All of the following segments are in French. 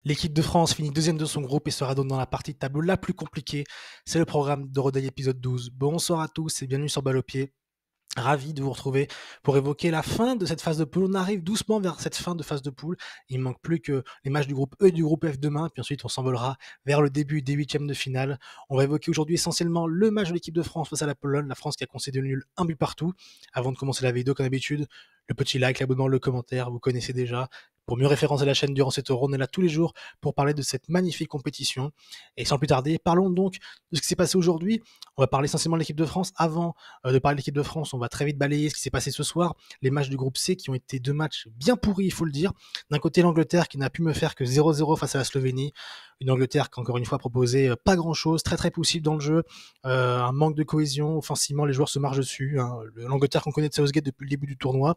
L'équipe de France finit deuxième de son groupe et sera donc dans la partie de tableau la plus compliquée. C'est le programme de Rodez épisode 12. Bonsoir à tous et bienvenue sur Balle au pied. Ravi de vous retrouver pour évoquer la fin de cette phase de poule. On arrive doucement vers cette fin de phase de poule. Il ne manque plus que les matchs du groupe E et du groupe F demain, puis ensuite on s'envolera vers le début des huitièmes de finale. On va évoquer aujourd'hui essentiellement le match de l'équipe de France face à la Pologne, la France qui a concédé le nul un but partout. Avant de commencer la vidéo, comme d'habitude, le petit like, l'abonnement, le commentaire, vous connaissez déjà. Pour mieux référencer la chaîne durant cette euro, on est là tous les jours pour parler de cette magnifique compétition. Et sans plus tarder, parlons donc de ce qui s'est passé aujourd'hui. On va parler essentiellement de l'équipe de France. Avant de parler de l'équipe de France, on va très vite balayer ce qui s'est passé ce soir. Les matchs du groupe C qui ont été deux matchs bien pourris, il faut le dire. D'un côté, l'Angleterre qui n'a pu me faire que 0-0 face à la Slovénie. Une Angleterre qui, encore une fois, proposait pas grand-chose, très très poussif dans le jeu. Un manque de cohésion. Offensivement, les joueurs se marchent dessus. L'Angleterre qu'on connaît de Southgate depuis le début du tournoi.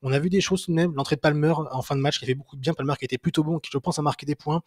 On a vu des choses tout de même. L'entrée de Palmer en fin de match qui a fait beaucoup de bien. Palmer qui était plutôt bon, qui je pense a marqué des points.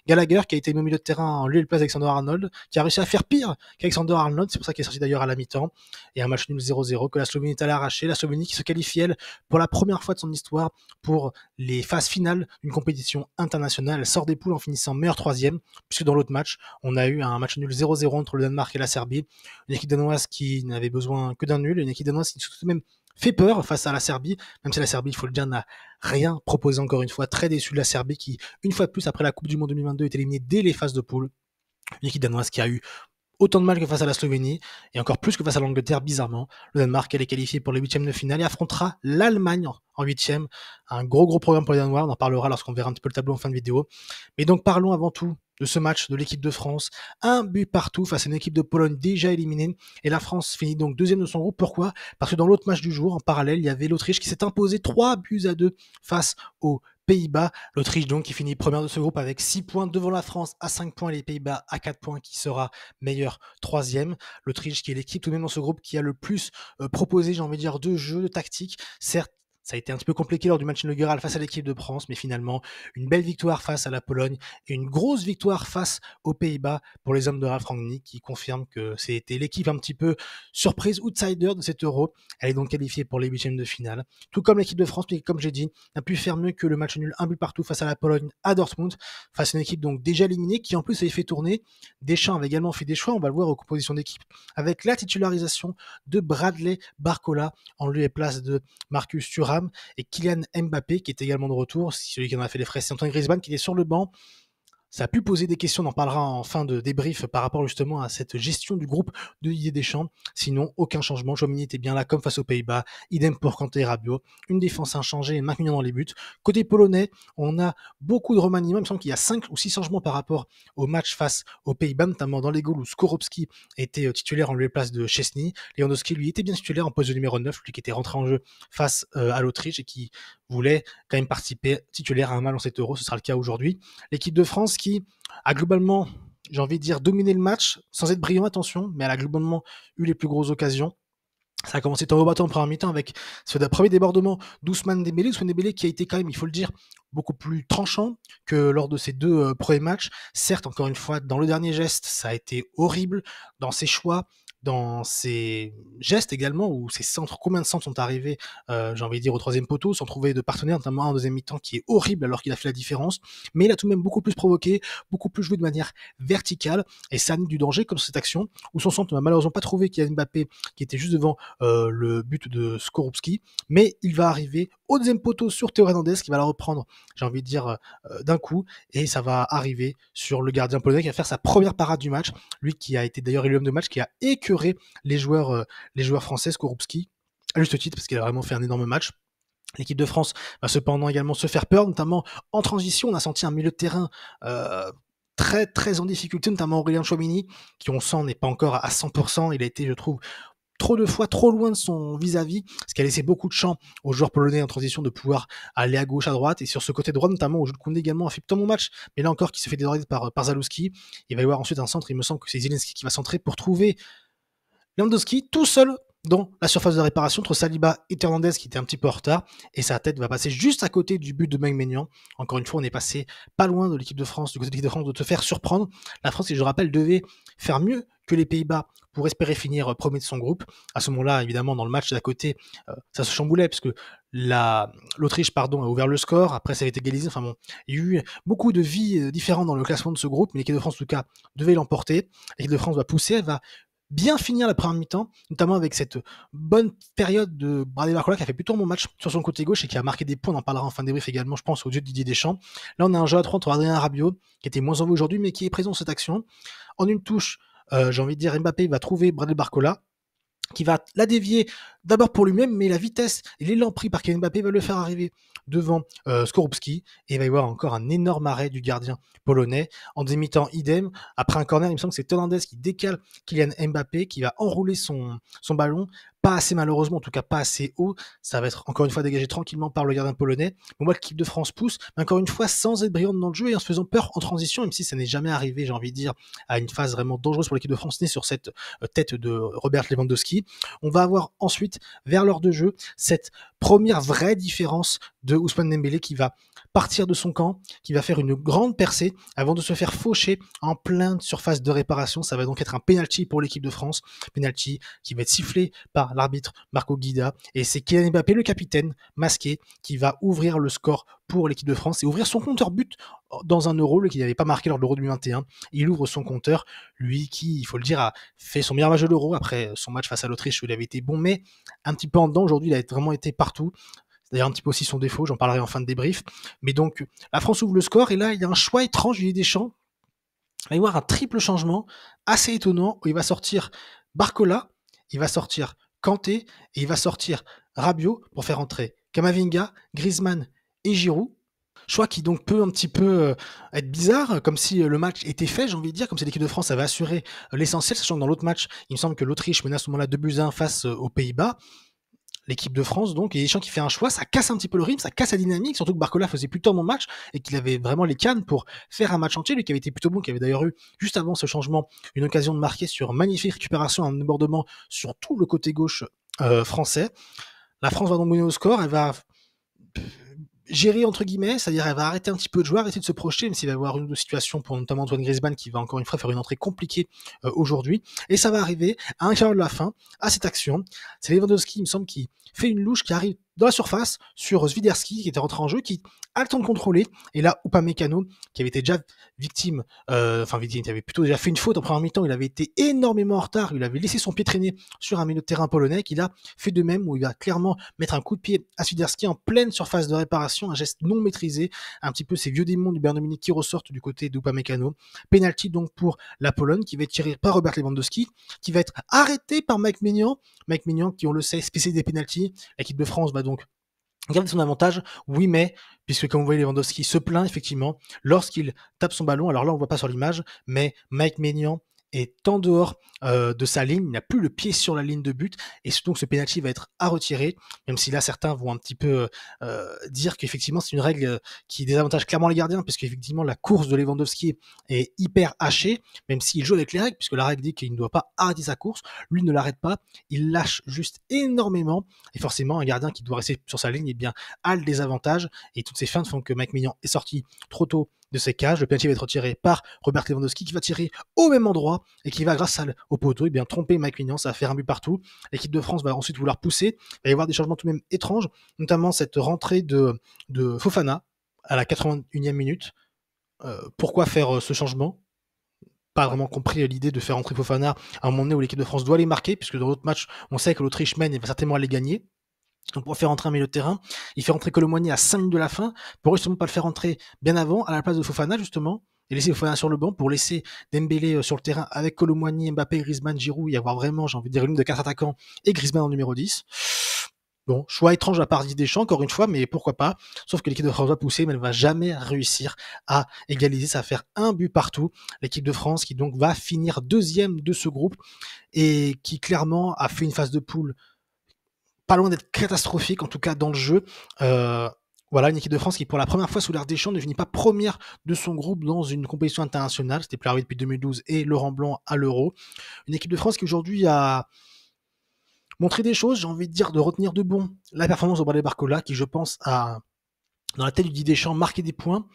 Gallagher qui a été mis au milieu de terrain en lieu et place d'Alexander-Arnold, qui a réussi à faire pire qu'Alexander-Arnold, c'est pour ça qu'il est sorti d'ailleurs à la mi-temps, et un match nul 0-0 que la Slovénie est allée arracher, la Slovénie qui se qualifie elle pour la première fois de son histoire pour les phases finales d'une compétition internationale. Elle sort des poules en finissant meilleur troisième, puisque dans l'autre match, on a eu un match nul 0-0 entre le Danemark et la Serbie, une équipe danoise qui n'avait besoin que d'un nul, une équipe danoise qui tout de même fait peur face à la Serbie, même si la Serbie, il faut le dire, n'a rien proposé encore une fois. Très déçu de la Serbie qui, une fois de plus, après la Coupe du Monde 2022, est éliminée dès les phases de poule. Une équipe danoise qui a eu autant de mal que face à la Slovénie et encore plus que face à l'Angleterre, bizarrement. Le Danemark, elle est qualifiée pour les huitièmes de finale et affrontera l'Allemagne en huitième. Un gros programme pour les Danois. On en parlera lorsqu'on verra un petit peu le tableau en fin de vidéo. Mais donc parlons avant tout de ce match de l'équipe de France. Un but partout face à une équipe de Pologne déjà éliminée. Et la France finit donc deuxième de son groupe. Pourquoi ? Parce que dans l'autre match du jour, en parallèle, il y avait l'Autriche qui s'est imposée 3-2 face aux Pays-Bas. L'Autriche donc qui finit première de ce groupe avec 6 points devant la France à 5 points et les Pays-Bas à 4 points qui sera meilleur troisième. L'Autriche qui est l'équipe tout de même dans ce groupe qui a le plus proposé, j'ai envie de dire, de jeux, de tactiques. Certes, ça a été un petit peu compliqué lors du match inaugural face à l'équipe de France, mais finalement, une belle victoire face à la Pologne et une grosse victoire face aux Pays-Bas pour les hommes de Ralf Rangnick qui confirment que c'était l'équipe un petit peu surprise, outsider de cet Euro. Elle est donc qualifiée pour les huitièmes de finale. Tout comme l'équipe de France, mais comme j'ai dit, n'a pu faire mieux que le match nul un but partout face à la Pologne à Dortmund, face à une équipe donc déjà éliminée qui en plus avait fait tourner. Deschamps avait également fait des choix, on va le voir aux compositions d'équipe, avec la titularisation de Bradley Barcola en lieu et place de Marcus Thuram et Kylian Mbappé qui est également de retour. Celui qui en a fait les frais, c'est Antoine Griezmann qui est sur le banc. Ça a pu poser des questions, on en parlera en fin de débrief par rapport justement à cette gestion du groupe de Didier Deschamps. Sinon, aucun changement. Chouamini était bien là comme face aux Pays-Bas. Idem pour Kanté et Rabiot. Une défense inchangée et Marc Mignon dans les buts. Côté polonais, on a beaucoup de remaniements. Il me semble qu'il y a 5 ou 6 changements par rapport au match face aux Pays-Bas, notamment dans les goals où Skorupski était titulaire en lieu et place de Szczesny. Lewandowski, lui, était bien titulaire en poste de numéro 9, lui qui était rentré en jeu face à l'Autriche et qui voulait quand même participer titulaire à un match dans cet Euro. Ce sera le cas aujourd'hui. L'équipe de France qui a globalement, j'ai envie de dire, dominé le match, sans être brillant, attention, mais elle a globalement eu les plus grosses occasions. Ça a commencé en rebattant en première mi-temps avec ce premier débordement d'Ousmane Dembélé. Ousmane Dembélé qui a été quand même, il faut le dire, beaucoup plus tranchant que lors de ces deux premiers matchs. Certes, encore une fois, dans le dernier geste, ça a été horrible dans ses choix, dans ses gestes également, où ses centres, combien de centres sont arrivés, j'ai envie de dire, au troisième poteau, sans trouver de partenaire, notamment en deuxième mi-temps, qui est horrible alors qu'il a fait la différence. Mais il a tout de même beaucoup plus provoqué, beaucoup plus joué de manière verticale, et ça a mis du danger comme cette action, où son centre n'a malheureusement pas trouvé Kylian Mbappé, qui était juste devant le but de Skorupski, mais il va arriver au deuxième poteau sur Théo Hernandez, qui va la reprendre, j'ai envie de dire, d'un coup, et ça va arriver sur le gardien polonais qui va faire sa première parade du match, lui qui a été d'ailleurs élu homme de match, qui a écœuré les joueurs français, Skorupski, à juste titre, parce qu'il a vraiment fait un énorme match. L'équipe de France va cependant également se faire peur, notamment en transition. On a senti un milieu de terrain très très en difficulté, notamment Aurélien Tchouaméni, qui on sent n'est pas encore à 100%. Il a été, je trouve, trop de fois trop loin de son vis-à-vis, ce qui a laissé beaucoup de champ aux joueurs polonais en transition de pouvoir aller à gauche, à droite, et sur ce côté droit notamment, où Jules Koundé également a fait plutôt bon match, mais là encore qui se fait déborder par Zalewski. Il va y avoir ensuite un centre, il me semble que c'est Zelensky qui va centrer pour trouver Lewandowski tout seul dans la surface de réparation entre Saliba et Hernandez qui était un petit peu en retard, et sa tête va passer juste à côté du but de Mike Maignan. Encore une fois, on est passé pas loin de l'équipe de France, du côté de l'équipe de France, de te faire surprendre. La France, si je rappelle, devait faire mieux que les Pays-Bas pour espérer finir premier de son groupe. À ce moment-là, évidemment, dans le match d'à côté, ça se chamboulait parce que l'Autriche a ouvert le score, après ça a été égalisé. Enfin bon, il y a eu beaucoup de vies différentes dans le classement de ce groupe, mais l'équipe de France, en tout cas, devait l'emporter. L'équipe de France va pousser, elle va bien finir la première mi-temps, notamment avec cette bonne période de Bradley Barcola qui a fait plutôt un bon match sur son côté gauche et qui a marqué des points. On en parlera en fin de débrief également, je pense, aux yeux de Didier Deschamps. Là, on a un jeu à 3 entre Adrien Rabiot, qui était moins en vue aujourd'hui, mais qui est présent dans cette action. En une touche, j'ai envie de dire, Mbappé va trouver Bradley Barcola, qui va la dévier d'abord pour lui-même, mais la vitesse et l'élan pris par Kylian Mbappé va le faire arriver devant Skorupski, et il va y avoir encore un énorme arrêt du gardien polonais. En deuxième mi-temps, idem. Après un corner, il me semble que c'est Hernandez qui décale Kylian Mbappé, qui va enrouler son ballon, pas assez malheureusement, en tout cas pas assez haut. Ça va être encore une fois dégagé tranquillement par le gardien polonais. On voit que l'équipe de France pousse, mais encore une fois sans être brillante dans le jeu et en se faisant peur en transition, même si ça n'est jamais arrivé, j'ai envie de dire, à une phase vraiment dangereuse pour l'équipe de France, née sur cette tête de Robert Lewandowski. On va avoir ensuite, vers l'heure de jeu, cette première vraie différence de Ousmane Dembélé qui va partir de son camp, qui va faire une grande percée avant de se faire faucher en pleine surface de réparation. Ça va donc être un penalty pour l'équipe de France, penalty qui va être sifflé par l'arbitre Marco Guida, et c'est Kylian Mbappé, le capitaine masqué, qui va ouvrir le score pour l'équipe de France et ouvrir son compteur but dans un Euro, lui qui n'avait pas marqué lors de l'Euro 2021. Il ouvre son compteur, lui qui, il faut le dire, a fait son meilleur match de l'Euro après son match face à l'Autriche où il avait été bon, mais un petit peu en dedans. Aujourd'hui, il a vraiment été partout. C'est d'ailleurs un petit peu aussi son défaut, j'en parlerai en fin de débrief. Mais donc, la France ouvre le score, et là, il y a un choix étrange du Didier Deschamps. Il va y avoir un triple changement assez étonnant où il va sortir Barcola, il va sortir Kanté et il va sortir Rabiot pour faire entrer Camavinga, Griezmann et Giroud. Choix qui donc peut un petit peu être bizarre, comme si le match était fait, j'ai envie de dire, comme si l'équipe de France avait assuré l'essentiel, sachant que dans l'autre match, il me semble que l'Autriche menait à ce moment-là 2-1 face aux Pays-Bas. L'équipe de France, donc, et Deschamps qui fait un choix, ça casse un petit peu le rythme, ça casse la dynamique, surtout que Barcola faisait plutôt un bon match et qu'il avait vraiment les cannes pour faire un match entier, lui qui avait été plutôt bon, qui avait d'ailleurs eu, juste avant ce changement, une occasion de marquer sur magnifique récupération, un débordement sur tout le côté gauche français. La France va donc mener au score, elle va gérer entre guillemets, c'est-à-dire elle va arrêter un petit peu de jouer, arrêter de se projeter, même s'il va y avoir une ou deux situations pour notamment Antoine Griezmann qui va encore une fois faire une entrée compliquée aujourd'hui, et ça va arriver à un quart de la fin, à cette action. C'est Lewandowski, il me semble, qui fait une louche qui arrive dans la surface sur Swiderski qui était rentré en jeu, qui a le temps de contrôler, et là Upamecano qui avait été déjà victime, qui avait plutôt déjà fait une faute en première mi-temps, il avait été énormément en retard, il avait laissé son pied traîner sur un milieu de terrain polonais, qu'il a fait de même, où il va clairement mettre un coup de pied à Swiderski en pleine surface de réparation, un geste non maîtrisé, un petit peu ces vieux démons du Bayern Munich qui ressortent du côté d'Upamecano. Penalty donc pour la Pologne qui va être tiré par Robert Lewandowski, qui va être arrêté par Mike Maignan, qui on le sait spécialiste des penalties. L'équipe de France va donc garder son avantage, oui, mais puisque comme vous voyez Lewandowski se plaint effectivement lorsqu'il tape son ballon, alors là on ne voit pas sur l'image, mais Mike Maignan est en dehors de sa ligne, il n'a plus le pied sur la ligne de but, et donc ce penalty va être à retirer, même si là certains vont un petit peu dire qu'effectivement c'est une règle qui désavantage clairement les gardiens, parce qu'effectivement la course de Lewandowski est hyper hachée, même s'il joue avec les règles, puisque la règle dit qu'il ne doit pas arrêter sa course, lui ne l'arrête pas, il lâche juste énormément, et forcément un gardien qui doit rester sur sa ligne, eh bien, a le désavantage, et toutes ces feintes font que Mike Maignan est sorti trop de ses cages. Le penalty va être retiré par Robert Lewandowski qui va tirer au même endroit et qui va, grâce au poteau, eh bien, tromper Mike Maignan. Ça va faire un but partout. L'équipe de France va ensuite vouloir pousser. Il va y avoir des changements tout de même étranges, notamment cette rentrée de Fofana à la 81e minute. Pourquoi faire ce changement? Pas vraiment compris l'idée de faire rentrer Fofana à un moment donné où l'équipe de France doit les marquer, puisque dans l'autre match, on sait que l'Autriche mène et va certainement aller gagner. Donc pour faire rentrer un milieu de terrain, il fait rentrer Colomboigny à 5 minutes de la fin, pour justement pas le faire rentrer bien avant, à la place de Fofana justement, et laisser Fofana sur le banc, pour laisser Dembélé sur le terrain avec Colomboigny, Mbappé, Griezmann, Giroud, y avoir vraiment, j'ai envie de dire, une ligne de 4 attaquants, et Griezmann en numéro 10. Bon, choix étrange de la part Didier Deschamps, encore une fois, mais pourquoi pas. Sauf que l'équipe de France va pousser, mais elle ne va jamais réussir à égaliser. Ça va faire un but partout. L'équipe de France qui donc va finir deuxième de ce groupe et qui clairement a fait une phase de poule pas loin d'être catastrophique, en tout cas dans le jeu. Voilà, une équipe de France qui, pour la première fois sous l'ère Deschamps, ne finit pas première de son groupe dans une compétition internationale. C'était plus arrivé depuis 2012 et Laurent Blanc à l'Euro. Une équipe de France qui aujourd'hui a montré des choses, j'ai envie de dire, de retenir de bon la performance de Bradley Barcola, qui je pense a, dans la tête du Didier Deschamps, marqué des points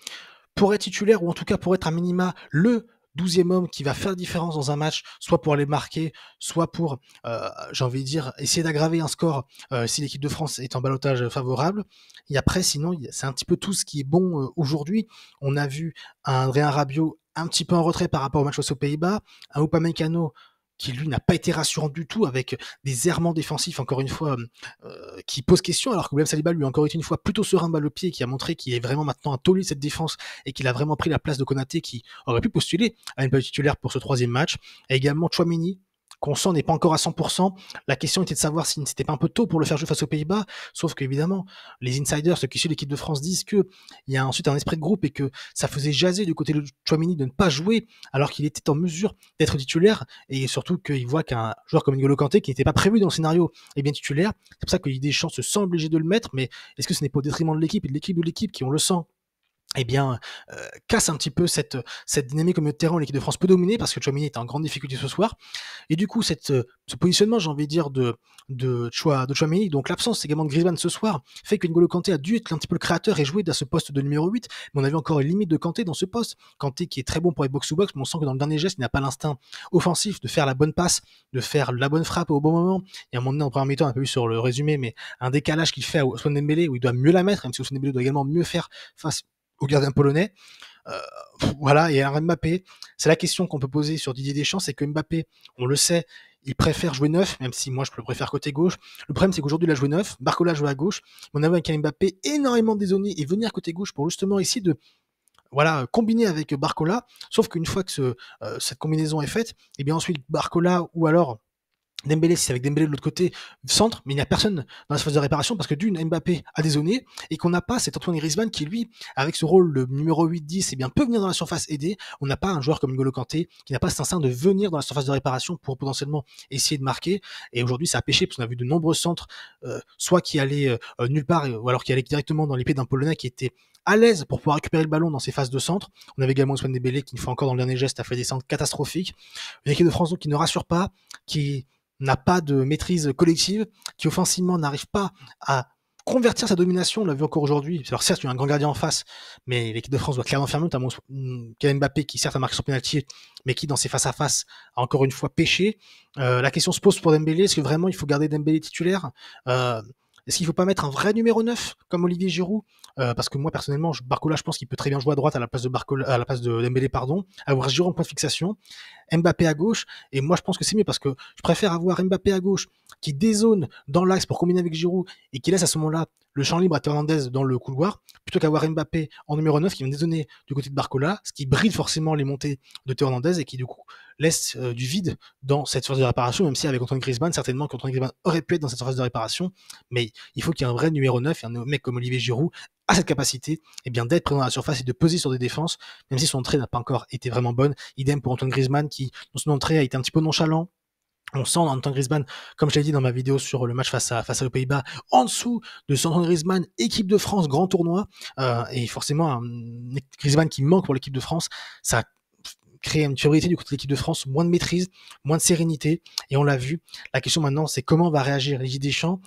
pour être titulaire, ou en tout cas pour être à minima le 12e homme qui va faire la différence dans un match, soit pour aller marquer, soit pour, j'ai envie de dire, essayer d'aggraver un score si l'équipe de France est en ballottage favorable. Et après, sinon, c'est un petit peu tout ce qui est bon aujourd'hui. On a vu un Adrien Rabiot un petit peu en retrait par rapport au match face aux Pays-Bas, un Upamecano qui lui n'a pas été rassurant du tout avec des errements défensifs encore une fois qui posent question alors que William Saliba lui a encore été une fois plutôt serein balle au pied qui a montré qu'il est vraiment maintenant un taulier de cette défense et qu'il a vraiment pris la place de Konaté qui aurait pu postuler à une place titulaire pour ce troisième match et également Tchouaméni qu'on sent n'est pas encore à 100%. La question était de savoir si c'était pas un peu tôt pour le faire jouer face aux Pays-Bas, sauf qu'évidemment, les insiders, ceux qui suivent l'équipe de France, disent qu'il y a ensuite un esprit de groupe et que ça faisait jaser du côté de Tchouaméni de ne pas jouer alors qu'il était en mesure d'être titulaire et surtout qu'il voit qu'un joueur comme N'Golo Kanté qui n'était pas prévu dans le scénario est bien titulaire. C'est pour ça que Deschamps se sent obligé de le mettre, mais est-ce que ce n'est pas au détriment de l'équipe et de l'équipe qui, on le sent, eh bien, casse un petit peu cette dynamique au milieu de terrain où l'équipe de France peut dominer parce que Tchouaméni est en grande difficulté ce soir. Et du coup, ce positionnement, j'ai envie de dire, de Tchouaméni, donc l'absence également de Griezmann ce soir, fait que N'Golo Kanté a dû être un petit peu le créateur et jouer à ce poste de numéro 8. Mais on avait encore une limite de Kanté dans ce poste. Kanté qui est très bon pour les box-to-box, mais on sent que dans le dernier geste, il n'a pas l'instinct offensif de faire la bonne passe, de faire la bonne frappe au bon moment. Et à un moment donné, en première mi-temps, on a pas vu sur le résumé, mais un décalage qu'il fait à Ousmane Dembélé où il doit mieux la mettre, même si Ousmane Dembélé doit également mieux faire face au gardien polonais. Euh, voilà, et alors Mbappé, c'est la question qu'on peut poser sur Didier Deschamps, c'est que Mbappé, on le sait, il préfère jouer neuf, même si moi je le préfère côté gauche. Le problème c'est qu'aujourd'hui il a joué neuf, Barcola joue à gauche, on avait avec un Mbappé énormément dézonné et venir côté gauche pour justement essayer de combiner avec Barcola, sauf qu'une fois que cette combinaison est faite, et bien ensuite Barcola ou alors Dembélé, si c'est avec Dembélé de l'autre côté, centre, mais il n'y a personne dans la phase de réparation parce que d'une, Mbappé a dézonné et qu'on n'a pas cet Antoine Griezmann qui, lui, avec ce rôle de numéro 8-10, eh bien, peut venir dans la surface aider. On n'a pas un joueur comme N'Golo Kanté qui n'a pas cet instinct de venir dans la surface de réparation pour potentiellement essayer de marquer. Et aujourd'hui, ça a pêché parce qu'on a vu de nombreux centres, soit qui allaient nulle part, ou alors qui allaient directement dans les pieds d'un Polonais qui était à l'aise pour pouvoir récupérer le ballon dans ses phases de centre. On avait également Ousmane Dembélé qui, une fois encore dans le dernier geste, a fait des centres catastrophiques. Une équipe de France donc, qui ne rassure pas, qui n'a pas de maîtrise collective, qui offensivement n'arrive pas à convertir sa domination, on l'a vu encore aujourd'hui. Alors certes, il y a un grand gardien en face, mais l'équipe de France doit clairement faire mieux, notamment Kylian Mbappé qui certes a marqué son penalty, mais qui dans ses face-à-face a encore une fois pêché. La question se pose pour Dembélé, est-ce que vraiment il faut garder Dembélé titulaire est-ce qu'il ne faut pas mettre un vrai numéro 9 comme Olivier Giroud parce que moi personnellement, Barcola, je pense qu'il peut très bien jouer à droite à la place de Dembélé, avoir Giroud en point de fixation, Mbappé à gauche, et moi je pense que c'est mieux parce que je préfère avoir Mbappé à gauche qui dézone dans l'axe pour combiner avec Giroud et qui laisse à ce moment-là le champ libre à Théo Hernandez dans le couloir, plutôt qu'avoir Mbappé en numéro 9 qui vient dézonner du côté de Barcola, ce qui bride forcément les montées de Théo Hernandez et qui du coup laisse du vide dans cette phase de réparation, même si avec Antoine Griezmann, certainement qu'Antoine Griezmann aurait pu être dans cette phase de réparation, mais il faut qu'il y ait un vrai numéro 9 et un mec comme Olivier Giroud a cette capacité d'être présent dans la surface et de peser sur des défenses, même si son entrée n'a pas encore été vraiment bonne. Idem pour Antoine Griezmann qui, dans son entrée, a été un petit peu nonchalant. On sent Antoine Griezmann, comme je l'ai dit dans ma vidéo sur le match face aux Pays-Bas, en dessous de Antoine Griezmann, équipe de France, grand tournoi, et forcément un Griezmann qui manque pour l'équipe de France, ça créer une fébrilité du côté de l'équipe de France, moins de maîtrise, moins de sérénité, et on l'a vu. La question maintenant, c'est comment va réagir Didier Deschamps.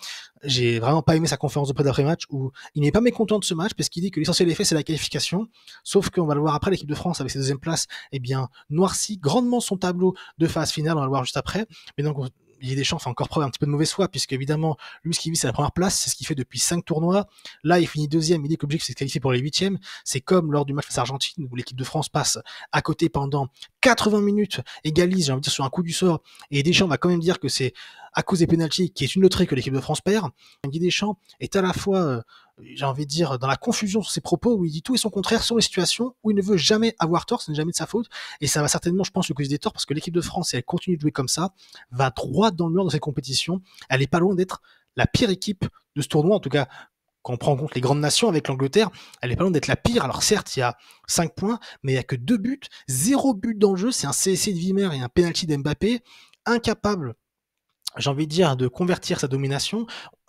J'ai vraiment pas aimé sa conférence de presse d'après-match où il n'est pas mécontent de ce match parce qu'il dit que l'essentiel des faits, c'est la qualification, sauf qu'on va le voir après, l'équipe de France avec ses deuxième places, noircit grandement son tableau de phase finale, on va le voir juste après, mais donc Didier Deschamps fait encore preuve un petit peu de mauvaise foi, puisque évidemment, lui, ce qu'il vit, c'est la première place, c'est ce qu'il fait depuis 5 tournois. Là, il finit deuxième, il dit que l'objectif, c'est de se qualifier pour les huitièmes. C'est comme lors du match face à Argentine, où l'équipe de France passe à côté pendant 80 minutes, égalise, j'ai envie de dire, sur un coup du sort, et Deschamps va quand même dire que c'est à cause des pénaltys, qui est une loterie que l'équipe de France perd. Didier Deschamps est à la fois, j'ai envie de dire, dans la confusion sur ses propos, où il dit tout et son contraire sur les situations où il ne veut jamais avoir tort, ce n'est jamais de sa faute, et ça va certainement, je pense, lui causer des torts, parce que l'équipe de France, si elle continue de jouer comme ça, va droit dans le mur dans cette compétition. Elle est pas loin d'être la pire équipe de ce tournoi, en tout cas, quand on prend en compte les grandes nations avec l'Angleterre, elle est pas loin d'être la pire. Alors certes, il y a 5 points, mais il y a que 2 buts, 0 but dans le jeu, c'est un CSC de Wimmer et un penalty d'Mbappé, incapable, j'ai envie de dire, de convertir sa domination.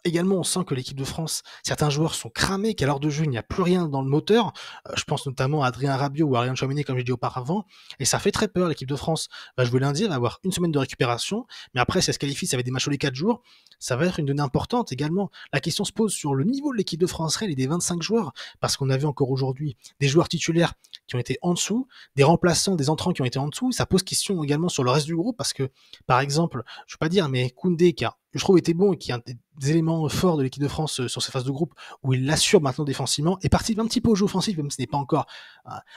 Également, on sent que l'équipe de France, certains joueurs sont cramés, qu'à l'heure de jeu, il n'y a plus rien dans le moteur. Je pense notamment à Adrien Rabiot ou à Ryan Tchouaméni, comme j'ai dit auparavant. Et ça fait très peur. L'équipe de France va jouer lundi, elle va avoir une semaine de récupération. Mais après, si elle se qualifie, ça va être des matchs tous les 4 jours. Ça va être une donnée importante également. La question se pose sur le niveau de l'équipe de France réelle et des 25 joueurs. Parce qu'on a vu encore aujourd'hui des joueurs titulaires qui ont été en dessous, des remplaçants, des entrants qui ont été en dessous. Ça pose question également sur le reste du groupe parce que, par exemple, je ne veux pas dire, mais Koundé, qui a, je trouve, été bon et qui est un des éléments forts de l'équipe de France sur cette phase de groupe, où il l'assure maintenant défensivement, et participe un petit peu au jeu offensif, même si ce n'est pas encore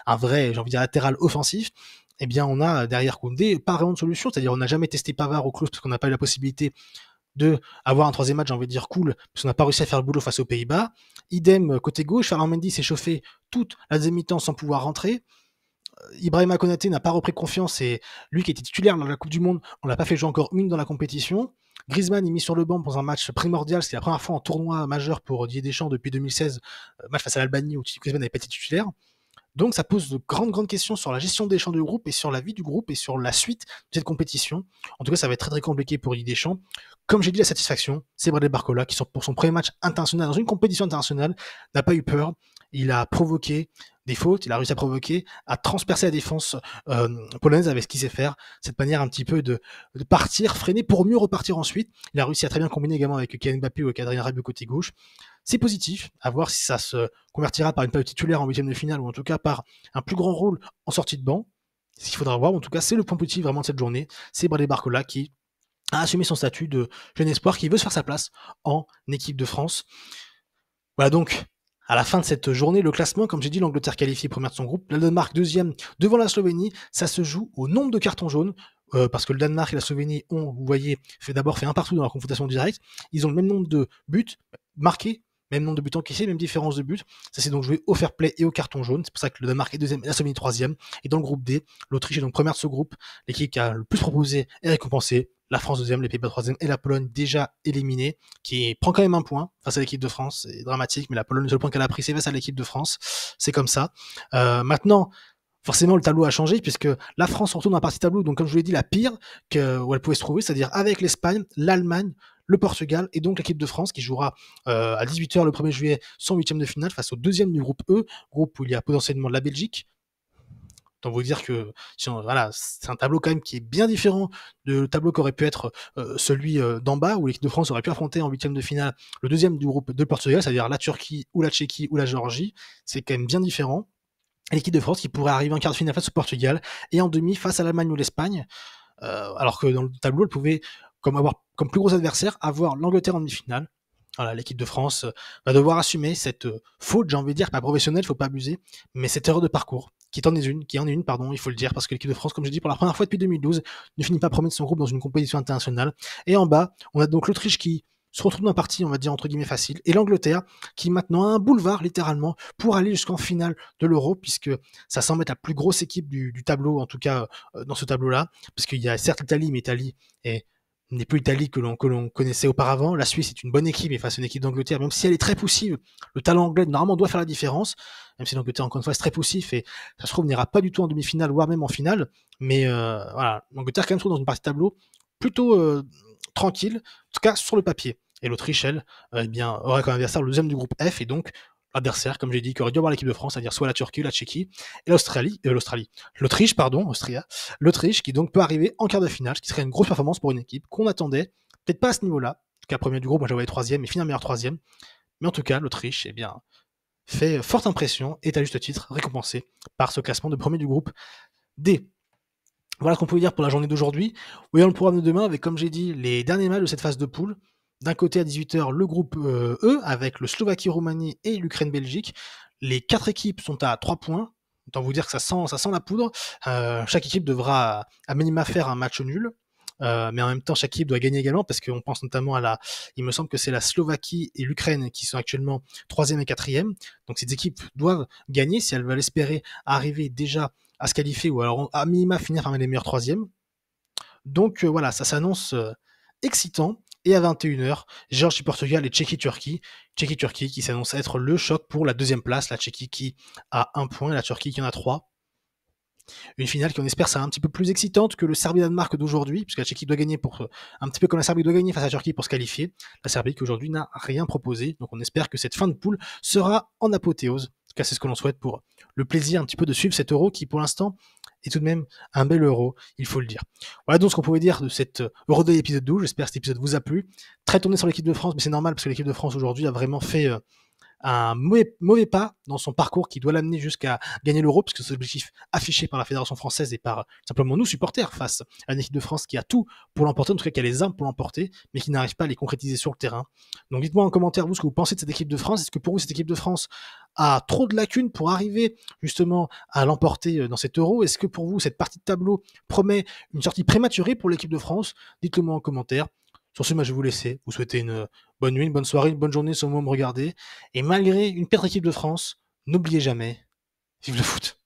un vrai, j'ai envie de dire, latéral offensif. Eh bien, on a derrière Koundé pas vraiment de solution, c'est-à-dire on n'a jamais testé Pavard au close parce qu'on n'a pas eu la possibilité de avoir un troisième match, j'ai envie de dire cool, parce qu'on n'a pas réussi à faire le boulot face aux Pays-Bas. Idem côté gauche, Ferland Mendy s'est chauffé toute la deuxième mi-temps sans pouvoir rentrer. Ibrahima Konaté n'a pas repris confiance et lui qui était titulaire dans la Coupe du Monde, on l'a pas fait jouer encore une dans la compétition. Griezmann est mis sur le banc pour un match primordial, c'est la première fois en tournoi majeur pour Didier Deschamps depuis 2016, match face à l'Albanie où Griezmann n'avait pas été titulaire. Donc ça pose de grandes questions sur la gestion des champs de groupe et sur la vie du groupe et sur la suite de cette compétition. En tout cas, ça va être très compliqué pour Didier Deschamps. Comme j'ai dit, la satisfaction, c'est Bradley Barcola qui, pour son premier match international dans une compétition internationale, n'a pas eu peur. Il a provoqué des fautes, il a réussi à provoquer, à transpercer la défense polonaise avec ce qu'il sait faire, cette manière un petit peu de partir, freiner pour mieux repartir ensuite. Il a réussi à très bien combiner également avec Kylian Mbappé ou avec Adrien Rabiot côté gauche. C'est positif, à voir si ça se convertira par une période titulaire en huitième de finale ou en tout cas par un plus grand rôle en sortie de banc. C'est ce qu'il faudra voir, en tout cas c'est le point positif vraiment de cette journée, c'est Bradley Barcola qui a assumé son statut de jeune espoir, qui veut se faire sa place en équipe de France. Voilà donc, à la fin de cette journée, le classement, comme j'ai dit, l'Angleterre qualifiée première de son groupe, le Danemark deuxième devant la Slovénie, ça se joue au nombre de cartons jaunes, parce que le Danemark et la Slovénie ont, vous voyez, d'abord fait un partout dans la confrontation directe, ils ont le même nombre de buts marqués, même nombre de buts encaissés, même différence de buts. Ça s'est donc joué au fair play et au carton jaune. C'est pour ça que le Danemark est deuxième et la Slovénie troisième. Et dans le groupe D, l'Autriche est donc première de ce groupe. L'équipe qui a le plus proposé est récompensée. La France deuxième, les Pays-Bas troisième et la Pologne déjà éliminée, qui prend quand même un point face à l'équipe de France. C'est dramatique, mais la Pologne, le seul point qu'elle a pris, c'est face à l'équipe de France. C'est comme ça. Maintenant, forcément, le tableau a changé puisque la France se retrouve dans la partie tableau, donc comme je vous l'ai dit, la pire où elle pouvait se trouver, c'est-à-dire avec l'Espagne, l'Allemagne, le Portugal et donc l'équipe de France qui jouera à 18h le 1er juillet son huitième de finale face au deuxième du groupe E, groupe où il y a potentiellement la Belgique. Donc vous dire que voilà, c'est un tableau quand même qui est bien différent du tableau qu'aurait pu être celui d'en bas où l'équipe de France aurait pu affronter en huitième de finale le deuxième du groupe de Portugal, c'est-à-dire la Turquie ou la Tchéquie ou la Géorgie. C'est quand même bien différent. Et l'équipe de France qui pourrait arriver en quart de finale face au Portugal et en demi face à l'Allemagne ou l'Espagne, alors que dans le tableau elle pouvait comme plus gros adversaire avoir l'Angleterre en demi-finale. Voilà, l'équipe de France va devoir assumer cette faute, j'ai envie de dire, pas professionnelle, il faut pas abuser, mais cette erreur de parcours, qui en est une, il faut le dire, parce que l'équipe de France, comme je dis, pour la première fois depuis 2012, ne finit pas premier de son groupe dans une compétition internationale. Et en bas, on a donc l'Autriche qui se retrouve dans un parti, on va dire, entre guillemets, facile, et l'Angleterre, qui maintenant a un boulevard, littéralement, pour aller jusqu'en finale de l'Euro, puisque ça semble être la plus grosse équipe du tableau, en tout cas, dans ce tableau-là, parce qu'il y a certes l'Italie, mais l'Italie n'est plus l'Italie que l'on connaissait auparavant. La Suisse est une bonne équipe, et face à une équipe d'Angleterre, même si elle est très poussive, le talent anglais, normalement, doit faire la différence, même si l'Angleterre, encore une fois, est très poussif, et ça se trouve, n'ira pas du tout en demi-finale, voire même en finale, mais voilà, l'Angleterre, quand même, se trouve dans une partie de tableau plutôt tranquille, en tout cas, sur le papier. Et l'Autriche, elle, aurait comme adversaire le deuxième du groupe F, et donc, l'adversaire, comme j'ai dit, qui aurait dû avoir l'équipe de France, c'est-à-dire soit la Turquie, la Tchéquie, et l'Autriche, qui donc peut arriver en quart de finale, ce qui serait une grosse performance pour une équipe qu'on attendait, peut-être pas à ce niveau-là, en tout cas premier du groupe, moi j'avais troisième, et finalement meilleur troisième, mais en tout cas, l'Autriche, fait forte impression, et est à juste titre récompensé par ce classement de premier du groupe D. Voilà ce qu'on pouvait dire pour la journée d'aujourd'hui. Voyons le programme de demain avec, comme j'ai dit, les derniers matchs de cette phase de poule. D'un côté, à 18h, le groupe E, avec le Slovaquie-Roumanie et l'Ukraine-Belgique. Les 4 équipes sont à 3 points. Autant vous dire que ça sent la poudre. Chaque équipe devra, à minima, faire un match nul. Mais en même temps, chaque équipe doit gagner également, parce qu'on pense notamment il me semble que c'est la Slovaquie et l'Ukraine qui sont actuellement 3e et 4e. Donc ces équipes doivent gagner si elles veulent espérer arriver déjà à se qualifier, ou alors à minima finir parmi les meilleurs 3e. Donc voilà, ça s'annonce excitant. Et à 21h, Géorgie-Portugal et Tchéquie-Turquie. Tchéquie-Turquie qui s'annonce être le choc pour la deuxième place. La Tchéquie qui a 1 point et la Turquie qui en a 3. Une finale qui, on espère, sera un petit peu plus excitante que le Serbie-Danemark d'aujourd'hui, puisque la Tchéquie doit gagner un petit peu comme la Serbie doit gagner face à la Turquie pour se qualifier. La Serbie qui aujourd'hui n'a rien proposé. Donc on espère que cette fin de poule sera en apothéose. En tout cas, c'est ce que l'on souhaite pour le plaisir un petit peu de suivre cet Euro qui, pour l'instant, est tout de même un bel Euro, il faut le dire. Voilà donc ce qu'on pouvait dire de cet Euroday épisode 12. J'espère que cet épisode vous a plu. Très tourné sur l'équipe de France, mais c'est normal parce que l'équipe de France aujourd'hui a vraiment fait un mauvais pas dans son parcours qui doit l'amener jusqu'à gagner l'Euro, parce que c'est l'objectif affiché par la Fédération française et par simplement nous, supporters, face à une équipe de France qui a tout pour l'emporter, en tout cas qui a les armes pour l'emporter, mais qui n'arrive pas à les concrétiser sur le terrain. Donc dites-moi en commentaire, vous, ce que vous pensez de cette équipe de France. Est-ce que pour vous, cette équipe de France a trop de lacunes pour arriver justement à l'emporter dans cet Euro? Est-ce que pour vous, cette partie de tableau promet une sortie prématurée pour l'équipe de France? Dites-le moi en commentaire. Sur ce, moi, je vais vous laisser. Vous souhaitez une bonne nuit, une bonne soirée, une bonne journée, selon vous me regardez. Et malgré une perte d'équipe de France, n'oubliez jamais, vive le foot!